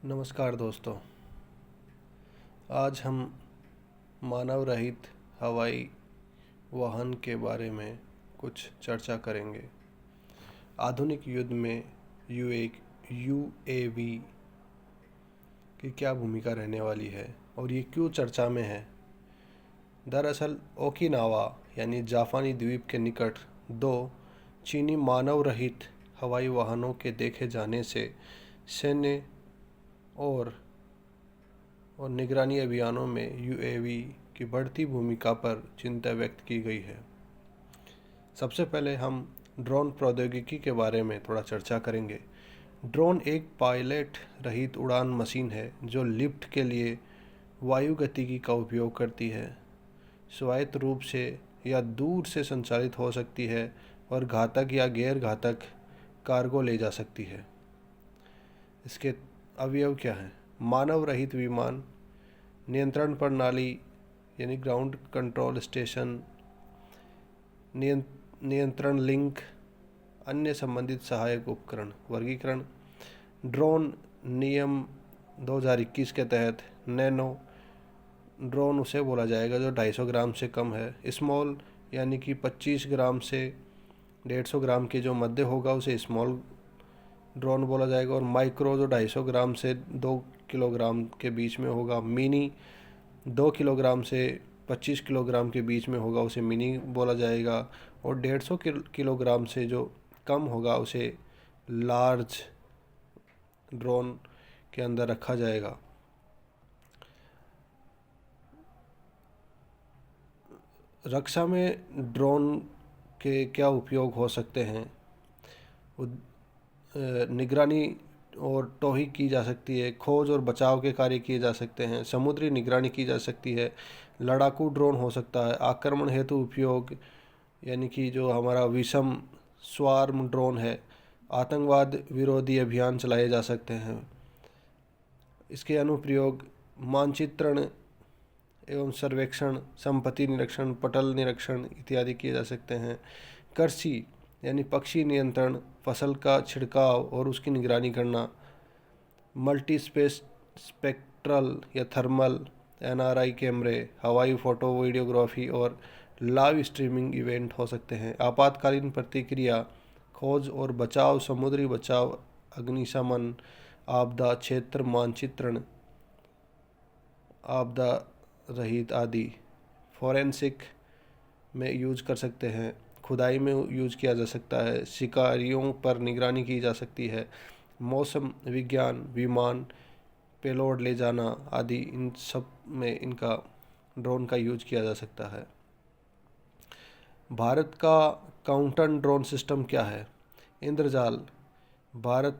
नमस्कार दोस्तों। आज हम मानव रहित हवाई वाहन के बारे में कुछ चर्चा करेंगे। आधुनिक युद्ध में यूएवी की क्या भूमिका रहने वाली है और ये क्यों चर्चा में है। दरअसल ओकिनावा यानी जापानी द्वीप के निकट दो चीनी मानव रहित हवाई वाहनों के देखे जाने से सैन्य और निगरानी अभियानों में यूएवी की बढ़ती भूमिका पर चिंता व्यक्त की गई है। सबसे पहले हम ड्रोन प्रौद्योगिकी के बारे में थोड़ा चर्चा करेंगे। ड्रोन एक पायलट रहित उड़ान मशीन है जो लिफ्ट के लिए वायु गतिकी का उपयोग करती है। स्वायत्त रूप से या दूर से संचालित हो सकती है और घातक या गैर घातक कार्गो ले जा सकती है। इसके अवयव क्या हैं? मानव रहित विमान, नियंत्रण प्रणाली यानी ग्राउंड कंट्रोल स्टेशन, नियंत्रण लिंक, अन्य संबंधित सहायक उपकरण। वर्गीकरण: ड्रोन नियम 2021 के तहत नैनो ड्रोन उसे बोला जाएगा जो 250 ग्राम से कम है। स्मॉल यानी कि 25 ग्राम से 150 ग्राम के जो मध्य होगा उसे स्मॉल ड्रोन बोला जाएगा। और माइक्रो जो 250 ग्राम से 2 किलोग्राम के बीच में होगा। मिनी 2 किलोग्राम से 25 किलोग्राम के बीच में होगा उसे मिनी बोला जाएगा। और 150 किलोग्राम से जो कम होगा उसे लार्ज ड्रोन के अंदर रखा जाएगा। रक्षा में ड्रोन के क्या उपयोग हो सकते हैं? निगरानी और टोही की जा सकती है। खोज और बचाव के कार्य किए जा सकते हैं। समुद्री निगरानी की जा सकती है। लड़ाकू ड्रोन हो सकता है। आक्रमण हेतु उपयोग यानी कि जो हमारा विषम स्वार्म ड्रोन है। आतंकवाद विरोधी अभियान चलाए जा सकते हैं। इसके अनुप्रयोग मानचित्रण एवं सर्वेक्षण, संपत्ति निरीक्षण, पटल निरीक्षण इत्यादि किए जा सकते हैं। कृषि यानी पक्षी नियंत्रण, फसल का छिड़काव और उसकी निगरानी करना। मल्टी स्पेक्ट्रल या थर्मल एनआरआई कैमरे, हवाई फोटो वीडियोग्राफी और लाइव स्ट्रीमिंग इवेंट हो सकते हैं। आपातकालीन प्रतिक्रिया, खोज और बचाव, समुद्री बचाव, अग्निशमन, आपदा क्षेत्र मानचित्रण, आपदा रहित आदि। फोरेंसिक में यूज कर सकते हैं। खुदाई में यूज किया जा सकता है। शिकारियों पर निगरानी की जा सकती है। मौसम विज्ञान, विमान, पेलोड ले जाना आदि, इन सब में इनका ड्रोन का यूज किया जा सकता है। भारत का काउंटर ड्रोन सिस्टम क्या है? इंद्रजाल। भारत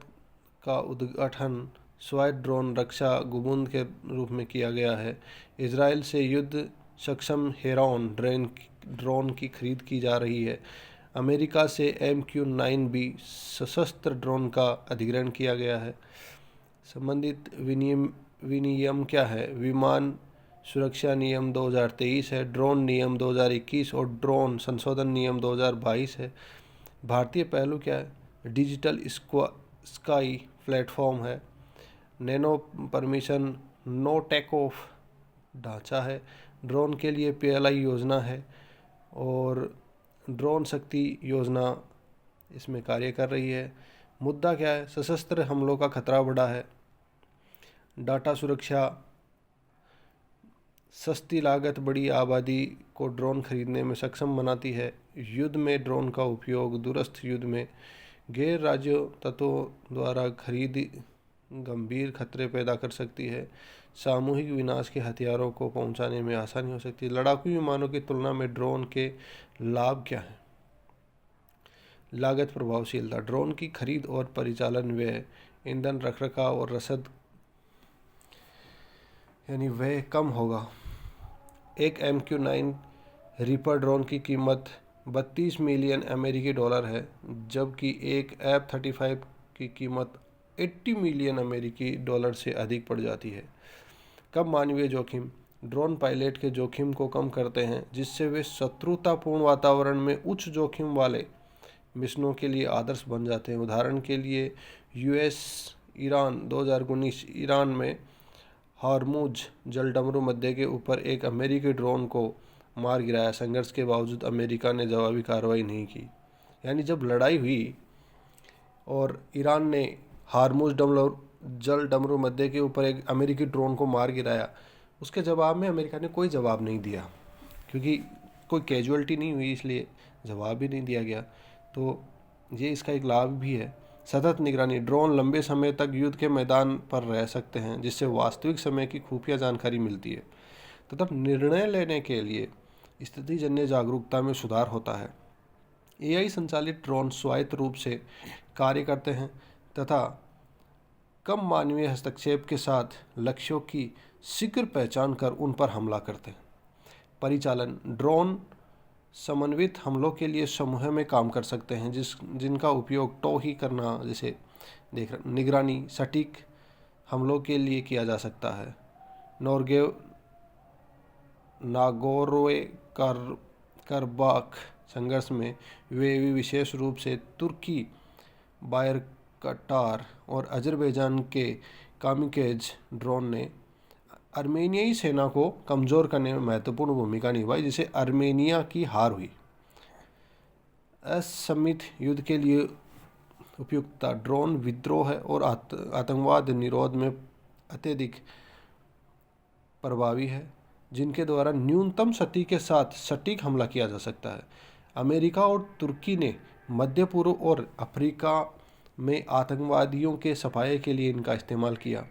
का उद्घाटन स्वायत्त ड्रोन रक्षा गुबुंद के रूप में किया गया है। इजराइल से युद्ध सक्षम हेरॉन ड्रोन की खरीद की जा रही है। अमेरिका से MQ-9B सशस्त्र ड्रोन का अधिग्रहण किया गया है। संबंधित विनियम क्या है? विमान सुरक्षा नियम 2023 है। ड्रोन नियम 2021 और ड्रोन संशोधन नियम 2022 है। भारतीय पहलू क्या है? डिजिटल स्काई प्लेटफॉर्म है। Nano permission no take off ढांचा है। ड्रोन के लिए PLI योजना है और ड्रोन शक्ति योजना इसमें कार्य कर रही है। मुद्दा क्या है? सशस्त्र हमलों का खतरा बढ़ा है। डाटा सुरक्षा, सस्ती लागत बड़ी आबादी को ड्रोन खरीदने में सक्षम बनाती है। युद्ध में ड्रोन का उपयोग दूरस्थ युद्ध में गैर राज्यों तत्वों द्वारा खरीद गंभीर खतरे पैदा कर सकती है। सामूहिक विनाश के हथियारों को पहुंचाने में आसानी हो सकती है। लड़ाकू विमानों की तुलना में ड्रोन के लाभ क्या हैं? लागत प्रभावशीलता, ड्रोन की खरीद और परिचालन व्यय, ईंधन रखरखाव और रसद यानी व्यय कम होगा। एक MQ-9 रीपर ड्रोन की कीमत 32 मिलियन अमेरिकी डॉलर है, जबकि एक F-35 की कीमत 80 मिलियन अमेरिकी डॉलर से अधिक पड़ जाती है। कम मानवीय जोखिम, ड्रोन पायलट के जोखिम को कम करते हैं जिससे वे शत्रुतापूर्ण वातावरण में उच्च जोखिम वाले मिशनों के लिए आदर्श बन जाते हैं। उदाहरण के लिए US ईरान 2019 ईरान में हॉर्मुज जलडमरू मध्य के ऊपर एक अमेरिकी ड्रोन को मार गिराया। संघर्ष के बावजूद अमेरिका ने जवाबी कार्रवाई नहीं की। यानी जब लड़ाई हुई और ईरान ने हॉर्मुज जलडमरू मध्य के ऊपर एक अमेरिकी ड्रोन को मार गिराया, उसके जवाब में अमेरिका ने कोई जवाब नहीं दिया, क्योंकि कोई कैजुअलिटी नहीं हुई, इसलिए जवाब भी नहीं दिया गया। तो ये इसका एक लाभ भी है। सतत निगरानी, ड्रोन लंबे समय तक युद्ध के मैदान पर रह सकते हैं, जिससे वास्तविक समय की खुफिया जानकारी मिलती है तथा निर्णय लेने के लिए स्थिति जन्य जागरूकता में सुधार होता है। एआई संचालित ड्रोन स्वायत्त रूप से कार्य करते हैं तथा कम मानवीय हस्तक्षेप के साथ लक्ष्यों की शीघ्र पहचान कर उन पर हमला करते हैं। परिचालन, ड्रोन समन्वित हमलों के लिए समूह में काम कर सकते हैं, जिनका उपयोग टो ही करना, जैसे निगरानी, सटीक हमलों के लिए किया जा सकता है। नागोर्नो कराबाख संघर्ष में यूएवी विशेष रूप से तुर्की, बायरकटार और अजरबैजान के कामिकेज ड्रोन ने आर्मेनियाई सेना को कमज़ोर करने में महत्वपूर्ण भूमिका निभाई, जिससे आर्मेनिया की हार हुई। असममित युद्ध के लिए उपयुक्तता, ड्रोन विद्रोह और आतंकवाद निरोध में अत्यधिक प्रभावी है, जिनके द्वारा न्यूनतम क्षति के साथ सटीक हमला किया जा सकता है। अमेरिका और तुर्की ने मध्य पूर्व और अफ्रीका में आतंकवादियों के सफाये के लिए इनका इस्तेमाल किया।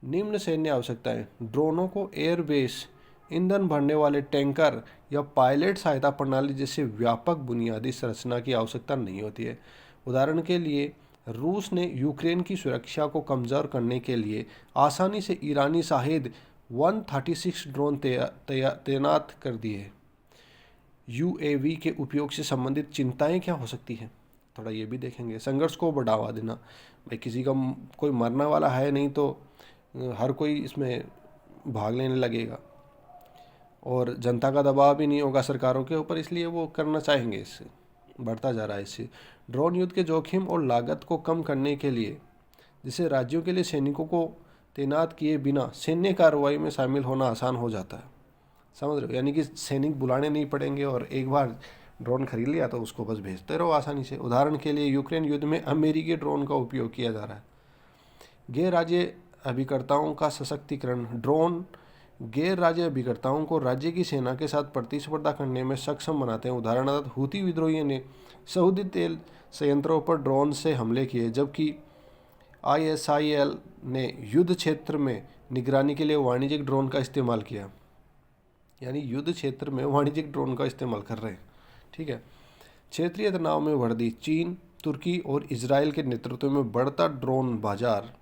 निम्न सैन्य आवश्यकताएं, ड्रोनों को एयरबेस, ईंधन भरने वाले टैंकर या पायलट सहायता प्रणाली जैसे व्यापक बुनियादी संरचना की आवश्यकता नहीं होती है। उदाहरण के लिए रूस ने यूक्रेन की सुरक्षा को कमज़ोर करने के लिए आसानी से ईरानी शाहिद 136 ड्रोन तैनात कर दिए। यूएवी के उपयोग से संबंधित चिंताएं क्या हो सकती हैं, थोड़ा ये भी देखेंगे। संघर्ष को बढ़ावा देना, भाई किसी का कोई मरने वाला है नहीं तो हर कोई इसमें भाग लेने लगेगा, और जनता का दबाव भी नहीं होगा सरकारों के ऊपर, इसलिए वो करना चाहेंगे। इससे बढ़ता जा रहा है। इससे ड्रोन युद्ध के जोखिम और लागत को कम करने के लिए, जिससे राज्यों के लिए सैनिकों को तैनात किए बिना सैन्य कार्रवाई में शामिल होना आसान हो जाता है। समझ रहे हो, यानी कि सैनिक बुलाने नहीं पड़ेंगे और एक बार ड्रोन खरीद लिया तो उसको बस भेजते रहो आसानी से। उदाहरण के लिए यूक्रेन युद्ध में अमेरिकी ड्रोन का उपयोग किया जा रहा है। गैर राज्य अभिकर्ताओं का सशक्तिकरण, ड्रोन गैर राज्य अभिकर्ताओं को राज्य की सेना के साथ प्रतिस्पर्धा करने में सक्षम बनाते हैं। उदाहरणार्थ हूती विद्रोहियों ने सऊदी तेल संयंत्रों पर ड्रोन से हमले किए, जबकि आईएसआईएल ने युद्ध क्षेत्र में निगरानी के लिए वाणिज्यिक ड्रोन का इस्तेमाल किया। यानी युद्ध क्षेत्र में वाणिज्यिक ड्रोन का इस्तेमाल कर रहे हैं। ठीक है। क्षेत्रीय तनाव में वृद्धि, चीन, तुर्की और इजराइल के नेतृत्व में बढ़ता ड्रोन बाजार।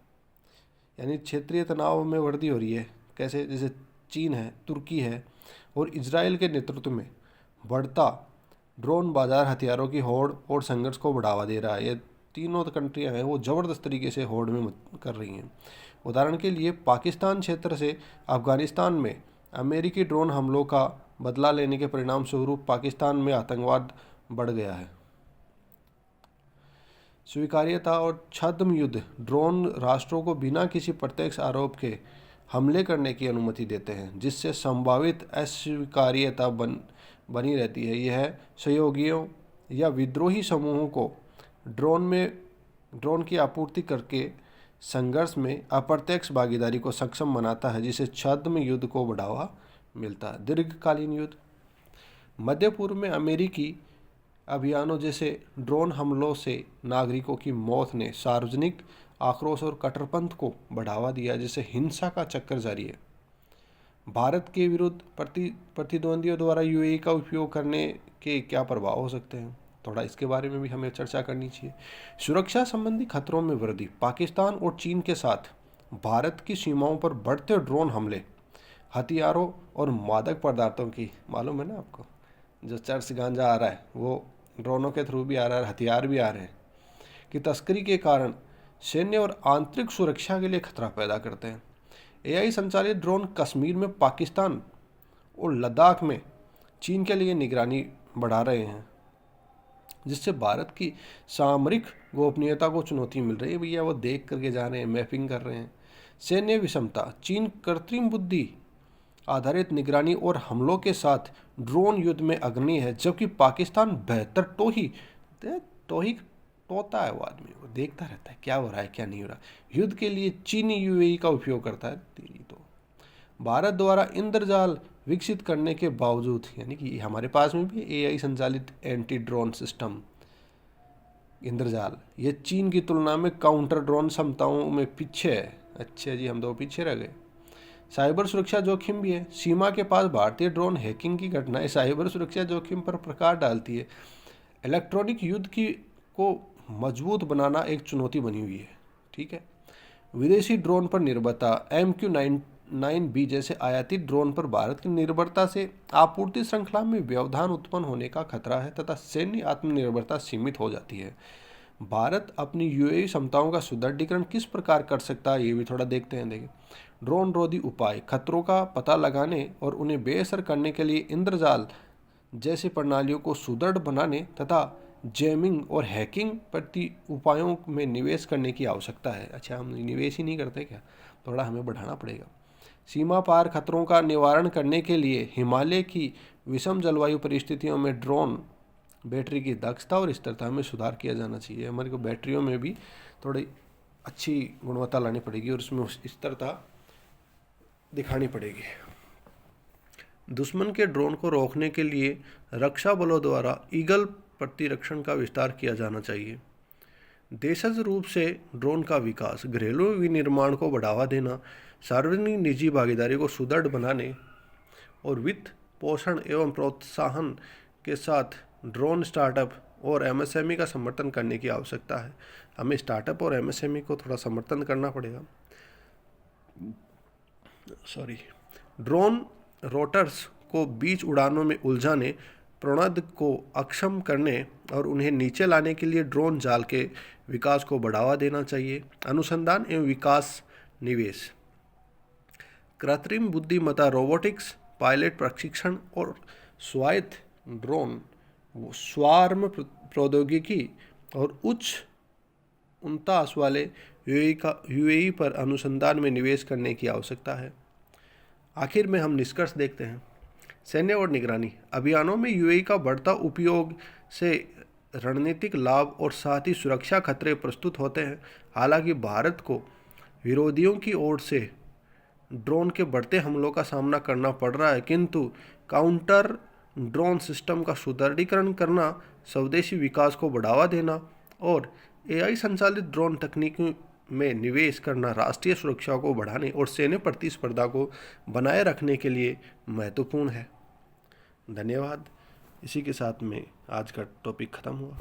यानी क्षेत्रीय तनाव में वृद्धि हो रही है। कैसे? जैसे चीन है, तुर्की है और इजराइल के नेतृत्व में बढ़ता ड्रोन बाजार हथियारों की होड़ और संघर्ष को बढ़ावा दे रहा है। ये तीनों कंट्रियां हैं वो ज़बरदस्त तरीके से होड़ में कर रही हैं। उदाहरण के लिए पाकिस्तान क्षेत्र से अफगानिस्तान में अमेरिकी ड्रोन हमलों का बदला लेने के परिणाम स्वरूप पाकिस्तान में आतंकवाद बढ़ गया है। स्वीकार्यता और छद्म युद्ध, ड्रोन राष्ट्रों को बिना किसी प्रत्यक्ष आरोप के हमले करने की अनुमति देते हैं, जिससे संभावित अस्वीकार्यता बनी रहती है। यह सहयोगियों या विद्रोही समूहों को ड्रोन की आपूर्ति करके संघर्ष में अप्रत्यक्ष भागीदारी को सक्षम बनाता है, जिससे छद्म युद्ध को बढ़ावा मिलता है। दीर्घकालीन युद्ध, मध्य पूर्व में अमेरिकी अभियानों जैसे ड्रोन हमलों से नागरिकों की मौत ने सार्वजनिक आक्रोश और कट्टरपंथ को बढ़ावा दिया, जिससे हिंसा का चक्कर जारी है। भारत के विरुद्ध प्रतिद्वंदियों द्वारा यूएई का उपयोग करने के क्या प्रभाव हो सकते हैं, थोड़ा इसके बारे में भी हमें चर्चा करनी चाहिए। सुरक्षा संबंधी खतरों में वृद्धि, पाकिस्तान और चीन के साथ भारत की सीमाओं पर बढ़ते ड्रोन हमले, हथियारों और मादक पदार्थों की, मालूम है ना आपको, जो चर्च गांजा आ रहा है वो ड्रोनों के थ्रू भी आ रहा है, हथियार भी आ रहे हैं, कि तस्करी के कारण सैन्य और आंतरिक सुरक्षा के लिए खतरा पैदा करते हैं। एआई संचालित ड्रोन कश्मीर में पाकिस्तान और लद्दाख में चीन के लिए निगरानी बढ़ा रहे हैं, जिससे भारत की सामरिक गोपनीयता को चुनौती मिल रही है भैया, वो देख करके जा रहे हैं, मैपिंग कर रहे हैं। सैन्य विषमता, चीन कृत्रिम बुद्धि आधारित निगरानी और हमलों के साथ ड्रोन युद्ध में अग्रणी है, जबकि पाकिस्तान बेहतर टोही टोता है। वो आदमी वो देखता रहता है क्या हो रहा है क्या नहीं हो रहा। युद्ध के लिए चीनी यूएई का उपयोग करता है। तेरी तो भारत द्वारा इंद्रजाल विकसित करने के बावजूद, यानी कि हमारे पास में भी एआई संचालित एंटी ड्रोन सिस्टम इंद्रजाल, ये चीन की तुलना में काउंटर ड्रोन क्षमताओं में पीछे है। अच्छा जी, हम दो पीछे रह गए। साइबर सुरक्षा जोखिम भी है। सीमा के पास भारतीय ड्रोन हैकिंग की घटनाएं साइबर सुरक्षा जोखिम पर प्रकाश डालती है। इलेक्ट्रॉनिक युद्ध को मजबूत बनाना एक चुनौती बनी हुई है। ठीक है। विदेशी ड्रोन पर निर्भरता, MQ-9B जैसे आयातित ड्रोन पर भारत की निर्भरता से आपूर्ति श्रृंखला में व्यवधान उत्पन्न होने का खतरा है तथा सैन्य आत्मनिर्भरता सीमित हो जाती है। भारत अपनी यूएई क्षमताओं का सुदृढ़ीकरण किस प्रकार कर सकता है, ये भी थोड़ा देखते हैं। देखिए, ड्रोन रोधी उपाय, खतरों का पता लगाने और उन्हें बेअसर करने के लिए इंद्रजाल जैसी प्रणालियों को सुदृढ़ बनाने तथा जैमिंग और हैकिंग प्रति उपायों में निवेश करने की आवश्यकता है। अच्छा, हम निवेश ही नहीं करते क्या, थोड़ा हमें बढ़ाना पड़ेगा। सीमा पार खतरों का निवारण करने के लिए हिमालय की विषम जलवायु परिस्थितियों में ड्रोन बैटरी की दक्षता और स्थिरता में सुधार किया जाना चाहिए। हमारे को बैटरियों में भी थोड़ी अच्छी गुणवत्ता लानी पड़ेगी और उसमें स्थिरता दिखानी पड़ेगी। दुश्मन के ड्रोन को रोकने के लिए रक्षा बलों द्वारा ईगल प्रतिरक्षण का विस्तार किया जाना चाहिए। देशज रूप से ड्रोन का विकास, घरेलू विनिर्माण को बढ़ावा देना, सार्वजनिक निजी भागीदारी को सुदृढ़ बनाने और वित्त पोषण एवं प्रोत्साहन के साथ ड्रोन स्टार्टअप और एमएसएमई का समर्थन करने की आवश्यकता है। हमें स्टार्टअप और एमएसएमई को थोड़ा समर्थन करना पड़ेगा। ड्रोन रोटर्स को बीच उड़ानों में उलझाने, प्रणोद को अक्षम करने और उन्हें नीचे लाने के लिए ड्रोन जाल के विकास को बढ़ावा देना चाहिए। अनुसंधान एवं विकास निवेश, कृत्रिम बुद्धिमत्ता, रोबोटिक्स, पायलट प्रशिक्षण और स्वायत्त ड्रोन स्वार्म प्रौद्योगिकी और उच्च उन्तास वाले यूएई पर अनुसंधान में निवेश करने की आवश्यकता है। आखिर में हम निष्कर्ष देखते हैं। सैन्य और निगरानी अभियानों में यूएई का बढ़ता उपयोग से रणनीतिक लाभ और साथ ही सुरक्षा खतरे प्रस्तुत होते हैं। हालांकि भारत को विरोधियों की ओर से ड्रोन के बढ़ते हमलों का सामना करना पड़ रहा है, किंतु काउंटर ड्रोन सिस्टम का सुदृढ़ीकरण करना, स्वदेशी विकास को बढ़ावा देना और एआई संचालित ड्रोन तकनीक में निवेश करना राष्ट्रीय सुरक्षा को बढ़ाने और सैन्य प्रतिस्पर्धा को बनाए रखने के लिए महत्वपूर्ण है। धन्यवाद। इसी के साथ में आज का टॉपिक ख़त्म हुआ।